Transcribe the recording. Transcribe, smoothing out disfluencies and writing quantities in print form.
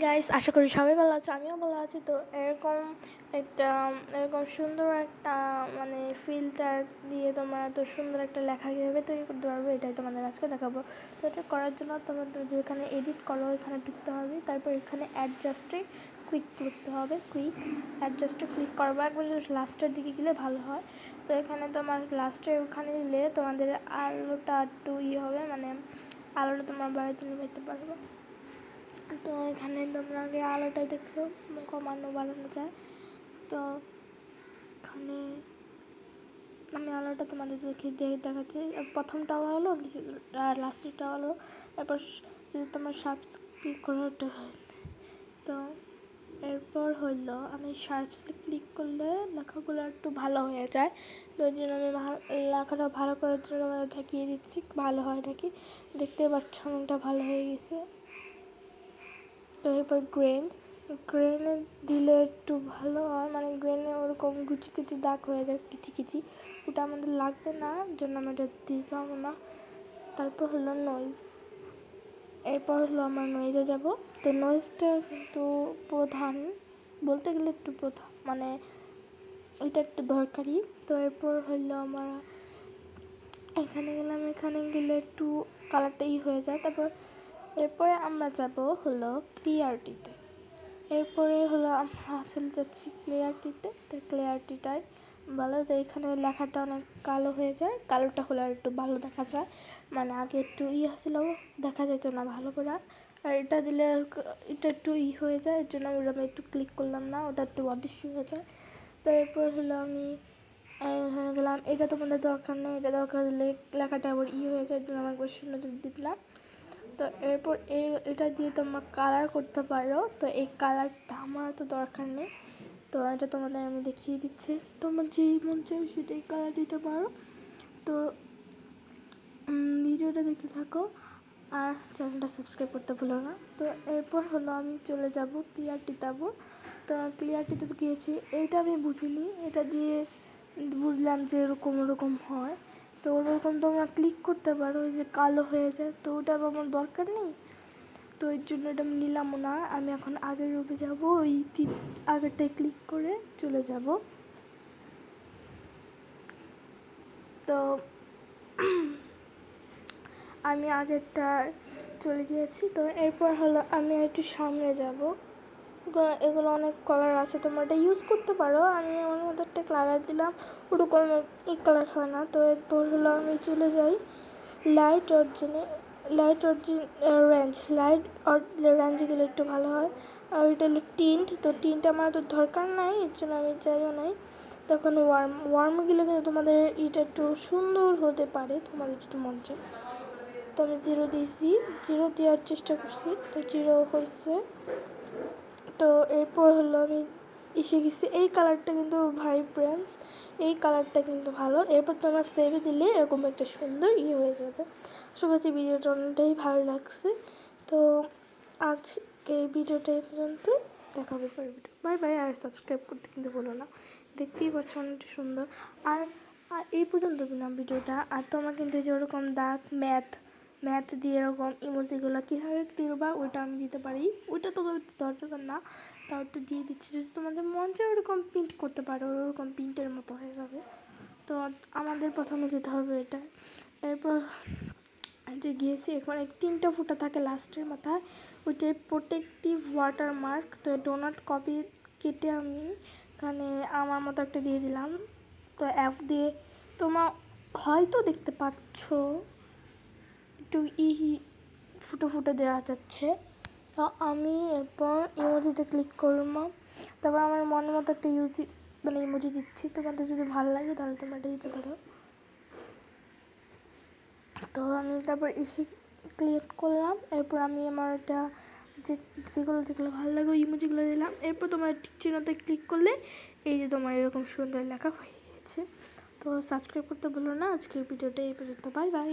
Guys, আশা করি সবাই ভালো আছে, আমিও ভালো আছি। তো এরকম সুন্দর একটা মানে ফিল্টার দিয়ে তোমরা এত সুন্দর একটা লেখা কীভাবে তৈরি করতে পারবে এটাই তোমাদের আজকে দেখাবো। তো এটা করার জন্য তোমাদের যেখানে এডিট করো এখানে ঢুকতে হবে, তারপর এখানে অ্যাডজাস্টে ক্লিক করতে হবে। অ্যাডজাস্টে ক্লিক করবো, একবার লাস্টের দিকে গেলে ভালো হয়। তো এখানে তোমার লাস্টে ওখানে দিলে তোমাদের আলোটা একটু হবে, মানে আলোটা তোমরা বাড়িতে নিতে পারবে। তো এখানে তোমরা আগে আলোটাই দেখো কমানো বাড়ানো যায়। তো এখানে আমি আলোটা তোমাদের দেখাচ্ছি। প্রথমটাও হলো আর লাস্টেরটা হলো, এরপর যদি তোমার ক্লিক করে ওটা হয়। তো এরপর হইলো আমি শার্পসে ক্লিক করলে লেখাগুলো একটু ভালো হয়ে যায়। তো ওই জন্য আমি লেখাটা ভালো করার জন্য তোমাদের দেখিয়ে দিচ্ছি ভালো হয় নাকি। দেখতে পাচ্ছ অনেকটা ভালো হয়ে গেছে। তো এরপর গ্রেনে দিলে একটু ভালো হয়, মানে গ্রেনে ওরকম কুচি কুচি দাগ হয়ে যায়, কিচি ওটা আমাদের লাগবে না, জন্য আমি এটা দিলাম না। তারপর হলো নয়েজ, এরপর হলো আমার নয়েজে যাব। তো নয়েজটা কিন্তু প্রধান বলতে গেলে একটু প্রধান, মানে এটা একটু দরকারি। তো এরপর হলো আমার এখানে গেলে একটু কালারটা হয়ে যায়। এরপরে আমরা যাব হলো ক্লিয়ারিটিতে। এরপরে হলো আমরা চলে যাচ্ছি ক্লিয়ারিটিতে। তো ক্লিয়ারিটিটাই ভালো, যে এখানে লেখাটা অনেক কালো হয়ে যায়, কালোটা হলে আর একটু ভালো দেখা যায়, মানে আগে একটু ছিল দেখা যেত না ভালো করে। আর এটা দিলে এটা একটু হয়ে যায়, এর জন্য আমি একটু ক্লিক করলাম না, ওটা একটু অদৃশ্য হয়ে যায়। তো এরপর হলো আমি এখানে গেলাম, এটা তোমাদের দরকার নেই, এটা দরকার দিলে লেখাটা আবার হয়ে যায়, এর জন্য আমার শূন্য দিলাম। তো এরপর এটা দিয়ে তোমরা কালার করতে পারো। তো এই কালারটা আমার তো দরকার নেই, তো এটা তোমাদের আমি দেখিয়ে দিচ্ছি, তোমার যেই মন চাই সেটাই কালার দিতে পারো। তো ভিডিওটা দেখতে থাকো আর চ্যানেলটা সাবস্ক্রাইব করতে ভুলো না। তো এরপর হলো আমি চলে যাব ক্লিয়ারিটিতে। তো ক্লিয়ারিটিতে তো গিয়েছি, এইটা আমি বুঝিনি, এটা দিয়ে বুঝলাম যে এরকম হয়। তো ওরকম তোমরা ক্লিক করতে পারো, ওই যে কালো হয়ে যায়, তো ওটা আমার দরকার নেই, তো এর জন্য এটা আমি নিলামও না। আমি এখন আগের রূপে যাব, ওই আগেরটাই ক্লিক করে চলে যাব। তো আমি আগেরটা চলে গিয়েছি। তো এরপর হলো আমি একটু সামনে যাব, এগুলো অনেক কালার আছে, তোমরা এটা ইউজ করতে পারো। আমি আমার মতো একটা কালার দিলাম, ওরকম এই কালার হয় না। তো এরপর হলো আমি চলে যাই লাইট রেঞ্জে গেলে একটু ভালো হয়। আর এটা হলো টিন্ট, তো টিন্ট আমার তো দরকার নাই, এর জন্য আমি চাইও নাই। তখন ওয়ার্মে গেলে কিন্তু তোমাদের এটা একটু সুন্দর হতে পারে, তোমাদের যদি মন চায়। তো আমি 0 দিয়েছি, 0 দেওয়ার চেষ্টা করছি, তো 0 হয়েছে। তো এরপর হলো আমি এসে গেছি, এই কালারটা কিন্তু ভাইব্রেন্স, এই কালারটা কিন্তু ভালো। এরপর তোমরা সেভে দিলে এরকম একটা সুন্দর হয়ে যাবে। আশা করছি ভিডিওটা অনেকটাই ভালো লাগছে। তো আজকে এই ভিডিওটা এই পর্যন্ত, দেখা হবে পরের ভিডিও। Bye bye. আর সাবস্ক্রাইব করতে কিন্তু বলো না, দেখতেই পাচ্ছ অনেকটা সুন্দর। আর এই পর্যন্ত দিলাম ভিডিওটা। আর তোমরা কিন্তু এই যে ওরকম দাগ ম্যাথ দিয়ে এরকম ইমোজিগুলো কীভাবে দিবা ওইটা আমি দিতে পারি, ওইটা তো দরকার না, তাও তো দিয়ে দিচ্ছি। যদি তোমাদের মন চায় ওরকম প্রিন্ট করতে পারো, ওরকম প্রিন্টের মতো হয়ে যাবে। তো আমাদের প্রথমে যেতে হবে এটা। এরপর যে গিয়েছি, এখন 3টা ফুটা থাকে লাস্টের মাথায়, ওইটাই প্রোটেক্টিভ ওয়াটারমার্ক। তো ডোনাট কপি কেটে আমি এখানে আমার মতো একটা দিয়ে দিলাম। তো অ্যাপ দিয়ে তোমরা হয়তো দেখতে পাচ্ছ একটু ফুটো দেওয়া যাচ্ছে। তো আমি এরপর ইমোজিতে ক্লিক করবো, তারপর আমার মনের মতো একটা ইমোজি দিচ্ছি। তোমাদের যদি ভালো লাগে তাহলে তোমরা এটা দিতে পারো। তো আমি তারপর ক্লিক করলাম, এরপর আমি আমার এটা যেগুলো ভালো লাগে ওই ইমোজিগুলো দিলাম। এরপর তোমার চিহ্নতে ক্লিক করলে এই যে তোমার এরকম সুন্দর লেখা হয়ে গেছে। তো সাবস্ক্রাইব করতে ভুলো না। আজকের ভিডিওটা এই পর্যন্ত, বাই বাই।